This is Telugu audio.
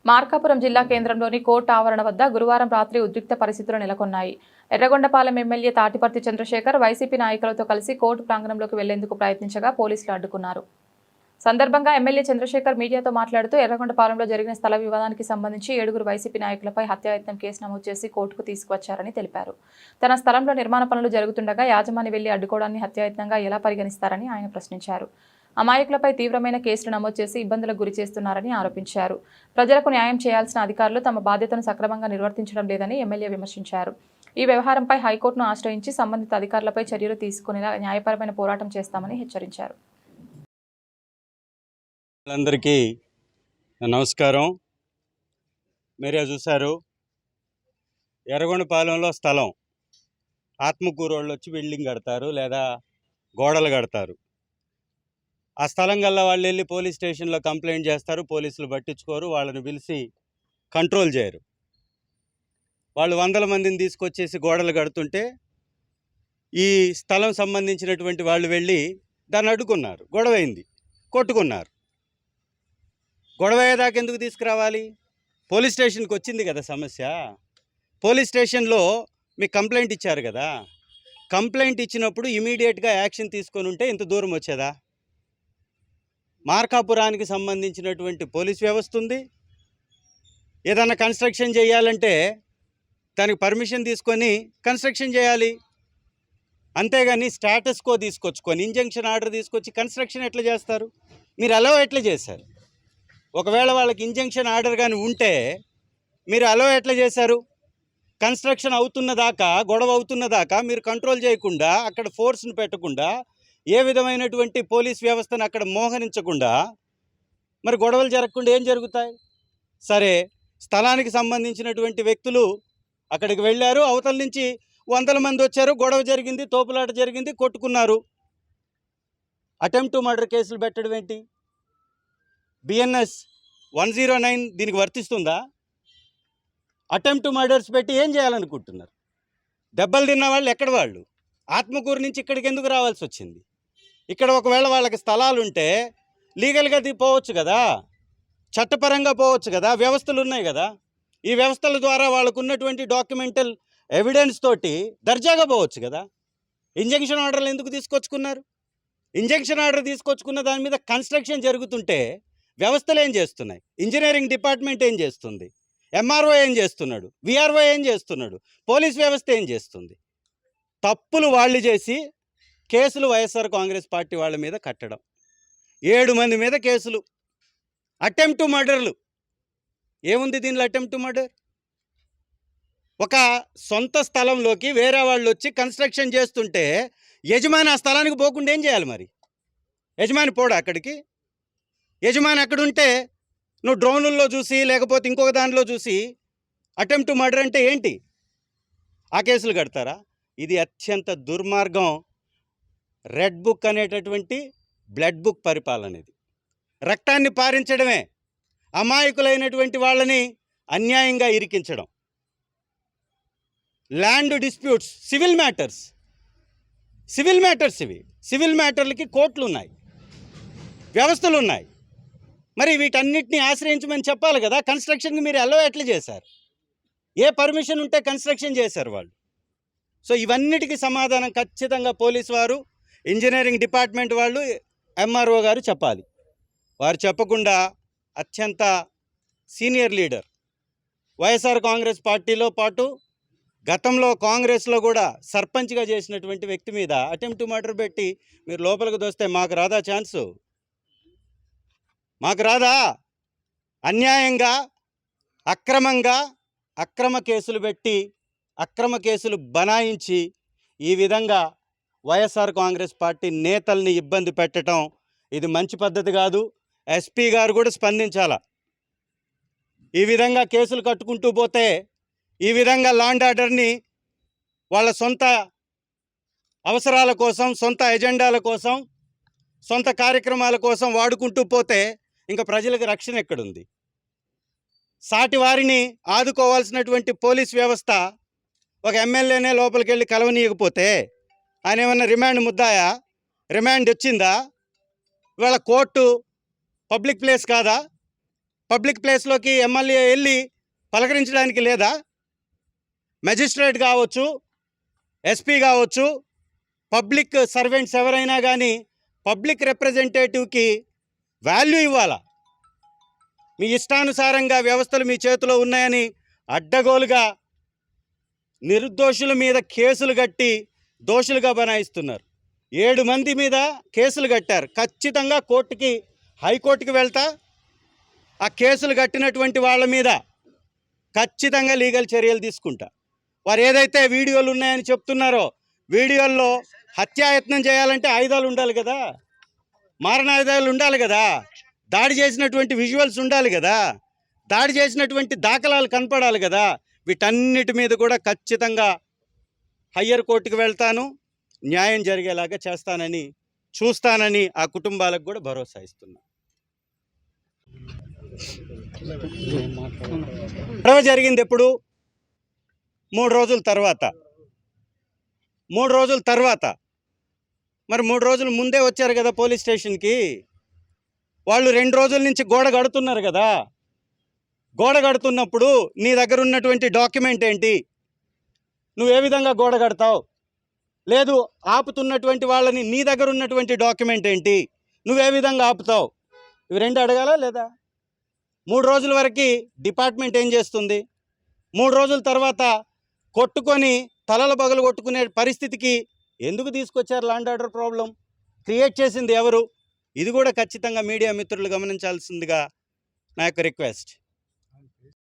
మార్కాపురం జిల్లా కేంద్రంలోని కోర్టు ఆవరణ వద్ద గురువారం రాత్రి ఉద్రిక్త పరిస్థితులు నెలకొన్నాయి. ఎర్రగొండపాలెం ఎమ్మెల్యే తాటిపర్తి చంద్రశేఖర్ వైసీపీ నాయకులతో కలిసి కోర్టు ప్రాంగణంలోకి వెళ్లేందుకు ప్రయత్నించగా పోలీసులు అడ్డుకున్నారు. సందర్భంగా ఎమ్మెల్యే చంద్రశేఖర్ మీడియాతో మాట్లాడుతూ ఎర్రగొండపాలెంలో జరిగిన స్థల వివాదానికి సంబంధించి 7 వైసీపీ నాయకులపై హత్యాయత్నం కేసు నమోదు చేసి కోర్టుకు తీసుకువచ్చారని తెలిపారు. తన స్థలంలో నిర్మాణ పనులు జరుగుతుండగా యాజమాని వెళ్లి అడ్డుకోవడాన్ని హత్యాయత్నంగా ఎలా పరిగణిస్తారని ఆయన ప్రశ్నించారు. అమాయకులపై తీవ్రమైన కేసులు నమోదు చేసి ఇబ్బందులకు గురి చేస్తున్నారని ఆరోపించారు. ప్రజలకు న్యాయం చేయాల్సిన అధికారులు తమ బాధ్యతను సక్రమంగా నిర్వర్తించడం లేదని ఎమ్మెల్యే విమర్శించారు. ఈ వ్యవహారంపై హైకోర్టును ఆశ్రయించి సంబంధిత అధికారులపై చర్యలు తీసుకునేలా న్యాయపరమైన పోరాటం చేస్తామని హెచ్చరించారు. అందరికీ నమస్కారం. మీరే చూశారు, ఎర్రగొండపాలెంలో స్థలం ఆత్మకూరు వాళ్ళు వచ్చి బిల్డింగ్ కడతారు లేదా గోడలు కడతారు. ఆ స్థలం గల్లా వాళ్ళు వెళ్ళి పోలీస్ స్టేషన్లో కంప్లైంట్ చేస్తారు. పోలీసులు పట్టించుకోరు, వాళ్ళని పిలిచి కంట్రోల్ చేయరు. వాళ్ళు 100 మందిని తీసుకొచ్చేసి గోడలు కడుతుంటే ఈ స్థలం సంబంధించినటువంటి వాళ్ళు వెళ్ళి దాన్ని అడ్డుకున్నారు. గొడవైంది, కొట్టుకున్నారు. గొడవ అయ్యేదాకా ఎందుకు తీసుకురావాలి? పోలీస్ స్టేషన్కి వచ్చింది కదా సమస్య. పోలీస్ స్టేషన్లో మీకు కంప్లైంట్ ఇచ్చారు కదా. కంప్లైంట్ ఇచ్చినప్పుడు ఇమీడియట్గా యాక్షన్ తీసుకొని ఉంటే ఇంత దూరం వచ్చేదా? మార్కాపురానికి సంబంధించినటువంటి పోలీస్ వ్యవస్థ ఉంది. ఏదన్నా కన్స్ట్రక్షన్ చేయాలంటే దానికి పర్మిషన్ తీసుకొని కన్స్ట్రక్షన్ చేయాలి. అంతేగాని స్టేటస్ కో తీసుకొచ్చుకొని ఇంజంక్షన్ ఆర్డర్ తీసుకొచ్చి కన్స్ట్రక్షన్ ఎట్లా చేస్తారు? మీరు అలో ఎట్లా చేశారు? ఒకవేళ వాళ్ళకి ఇంజంక్షన్ ఆర్డర్ కానీ ఉంటే మీరు అలో ఎట్లా చేశారు? కన్స్ట్రక్షన్ అవుతున్న దాకా, గొడవ అవుతున్న దాకా మీరు కంట్రోల్ చేయకుండా, అక్కడ ఫోర్స్ని పెట్టకుండా, ఏ విధమైనటువంటి పోలీస్ వ్యవస్థను అక్కడ మోహరించకుండా మరి గొడవలు జరగకుండా ఏం జరుగుతాయి? సరే, స్థలానికి సంబంధించినటువంటి వ్యక్తులు అక్కడికి వెళ్ళారు. అవతల నుంచి 100 మంది వచ్చారు, గొడవ జరిగింది, తోపులాట జరిగింది, కొట్టుకున్నారు. అటెంప్ట్ టు మర్డర్ కేసులు పెట్టడం ఏంటి? BNS 109 దీనికి వర్తిస్తుందా? అటెంప్ట్ టు మర్డర్స్ పెట్టి ఏం చేయాలనుకుంటున్నారు? దెబ్బలు తిన్న వాళ్ళు ఎక్కడ వాళ్ళు? ఆత్మకూరు నుంచి ఇక్కడికి ఎందుకు రావాల్సి వచ్చింది? ఇక్కడ ఒకవేళ వాళ్ళకి స్థలాలు ఉంటే లీగల్గా పోవచ్చు కదా, చట్టపరంగా పోవచ్చు కదా, వ్యవస్థలు ఉన్నాయి కదా. ఈ వ్యవస్థల ద్వారా వాళ్ళకు ఉన్నటువంటి డాక్యుమెంటల్ ఎవిడెన్స్ తోటి దర్జాగా పోవచ్చు కదా. ఇంజంక్షన్ ఆర్డర్లు ఎందుకు తీసుకొచ్చుకున్నారు? ఇంజంక్షన్ ఆర్డర్ తీసుకొచ్చుకున్న దాని మీద కన్స్ట్రక్షన్ జరుగుతుంటే వ్యవస్థలు ఏం చేస్తున్నాయి? ఇంజనీరింగ్ డిపార్ట్మెంట్ ఏం చేస్తుంది? MRO ఏం చేస్తున్నాడు? VRO ఏం చేస్తున్నాడు? పోలీస్ వ్యవస్థ ఏం చేస్తుంది? తప్పులు వాళ్ళు చేసి కేసులు వైఎస్ఆర్ కాంగ్రెస్ పార్టీ వాళ్ళ మీద కట్టడం. 7 మంది మీద కేసులు, అటెంప్ట్ టు మర్డర్లు. ఏముంది దీనిలో అటెంప్ట్ టు మర్డర్? ఒక సొంత స్థలంలోకి వేరే వాళ్ళు వచ్చి కన్స్ట్రక్షన్ చేస్తుంటే యజమాని ఆ స్థలానికి పోకుండా ఏం చేయాలి? మరి యజమాని పోడా అక్కడికి? యజమాని అక్కడుంటే నువ్వు డ్రోనుల్లో చూసి లేకపోతే ఇంకొక దానిలో చూసి అటెంప్ట్ టు మర్డర్ అంటే ఏంటి? ఆ కేసులు కడతారా? ఇది అత్యంత దుర్మార్గం. రెడ్ బుక్ అనేటటువంటి బ్లడ్ బుక్ పరిపాలన. ఇది రక్తాన్ని పారించడమే, అమాయకులైనటువంటి వాళ్ళని అన్యాయంగా ఇరికించడం. ల్యాండ్ డిస్ప్యూట్స్ సివిల్ మ్యాటర్స్ ఇవి. సివిల్ మ్యాటర్లకి కోర్టులు ఉన్నాయి, వ్యవస్థలు ఉన్నాయి. మరి వీటన్నిటిని ఆశ్రయించమని చెప్పాలి కదా. కన్స్ట్రక్షన్కి మీరు అలో ఎట్లా చేశారు? ఏ పర్మిషన్ ఉంటే కన్స్ట్రక్షన్ చేశారు వాళ్ళు? సో ఇవన్నిటికీ సమాధానం ఖచ్చితంగా పోలీసు వారు, ఇంజనీరింగ్ డిపార్ట్మెంట్ వాళ్ళు, MRO గారు చెప్పాలి. వారు చెప్పకుండా అత్యంత సీనియర్ లీడర్, వైఎస్ఆర్ కాంగ్రెస్ పార్టీలో పాటు గతంలో కాంగ్రెస్లో కూడా సర్పంచ్గా చేసినటువంటి వ్యక్తి మీద అటెంప్ట్ టు మర్డర్ పెట్టి మీరు లోపలికి దోస్తే మాకు రాదా ఛాన్సు? మాకు రాదా? అన్యాయంగా, అక్రమంగా అక్రమ కేసులు పెట్టి, అక్రమ కేసులు బనాయించి ఈ విధంగా వైఎస్ఆర్ కాంగ్రెస్ పార్టీ నేతల్ని ఇబ్బంది పెట్టడం ఇది మంచి పద్ధతి కాదు. SP గారు కూడా స్పందించాలా. ఈ విధంగా కేసులు కట్టుకుంటూ పోతే, ఈ విధంగా లాండ్ ఆర్డర్ని వాళ్ళ సొంత అవసరాల కోసం, సొంత ఎజెండాల కోసం, సొంత కార్యక్రమాల కోసం వాడుకుంటూ పోతే ఇంకా ప్రజలకు రక్షణ ఎక్కడుంది? సాటి వారిని ఆదుకోవాల్సినటువంటి పోలీస్ వ్యవస్థ ఒక ఎమ్మెల్యేనే లోపలికి వెళ్ళి కలవనీయకపోతే ఆయన ఏమన్నా రిమాండ్ ముద్దాయా? రిమాండ్ వచ్చిందా? ఇవాళ కోర్టు పబ్లిక్ ప్లేస్ కాదా? పబ్లిక్ ప్లేస్లోకి ఎమ్మెల్యే వెళ్ళి పలకరించడానికి లేదా? మెజిస్ట్రేట్ కావచ్చు, ఎస్పీ కావచ్చు, పబ్లిక్ సర్వెంట్స్ ఎవరైనా కానీ పబ్లిక్ రిప్రజెంటేటివ్కి వాల్యూ ఇవ్వాలా? మీ ఇష్టానుసారంగా వ్యవస్థలు మీ చేతిలో ఉన్నాయని అడ్డగోలుగా నిర్దోషుల మీద కేసులు కట్టి దోషులుగా బనాయిస్తున్నారు. 7 మంది మీద కేసులు కట్టారు. ఖచ్చితంగా హైకోర్టుకి వెళ్తా ఆ కేసులు కట్టినటువంటి వాళ్ళ మీద ఖచ్చితంగా లీగల్ చర్యలు తీసుకుంటా. వారు ఏదైతే వీడియోలు ఉన్నాయని చెప్తున్నారో, వీడియోల్లో హత్యాయత్నం చేయాలంటే ఆయుధాలు ఉండాలి కదా, మారణాయుధాలు ఉండాలి కదా, దాడి చేసినటువంటి విజువల్స్ ఉండాలి కదా, దాడి చేసినటువంటి దాఖలాలు కనపడాలి కదా. వీటన్నిటి మీద కూడా ఖచ్చితంగా హయ్యర్ కోర్టుకు వెళ్తాను, న్యాయం జరిగేలాగా చూస్తానని ఆ కుటుంబాలకు కూడా భరోసా ఇస్తున్నా. గొడవ జరిగింది ఎప్పుడు? 3 రోజుల తర్వాత. 3 రోజుల తర్వాత మరి 3 రోజుల ముందే వచ్చారు కదా పోలీస్ స్టేషన్కి. వాళ్ళు 2 రోజుల నుంచి గోడ కడుతున్నారు కదా. గోడ కడుతున్నప్పుడు నీ దగ్గర ఉన్నటువంటి డాక్యుమెంట్ ఏంటి? నువ్వు ఏ విధంగా గోడ కడతావు? లేదు, ఆపుతున్నటువంటి వాళ్ళని నీ దగ్గర ఉన్నటువంటి డాక్యుమెంట్ ఏంటి? నువ్వే విధంగా ఆపుతావు? ఇవి 2 అడగాలా లేదా? 3 రోజుల వరకు డిపార్ట్మెంట్ ఏం చేస్తుంది? 3 రోజుల తర్వాత కొట్టుకొని తలల బగలు కొట్టుకునే పరిస్థితికి ఎందుకు తీసుకొచ్చారు? ల్యాండ్ ఆర్డర్ ప్రాబ్లం క్రియేట్ చేసింది ఎవరు? ఇది కూడా ఖచ్చితంగా మీడియా మిత్రులు గమనించాల్సిందిగా నా యొక్క రిక్వెస్ట్.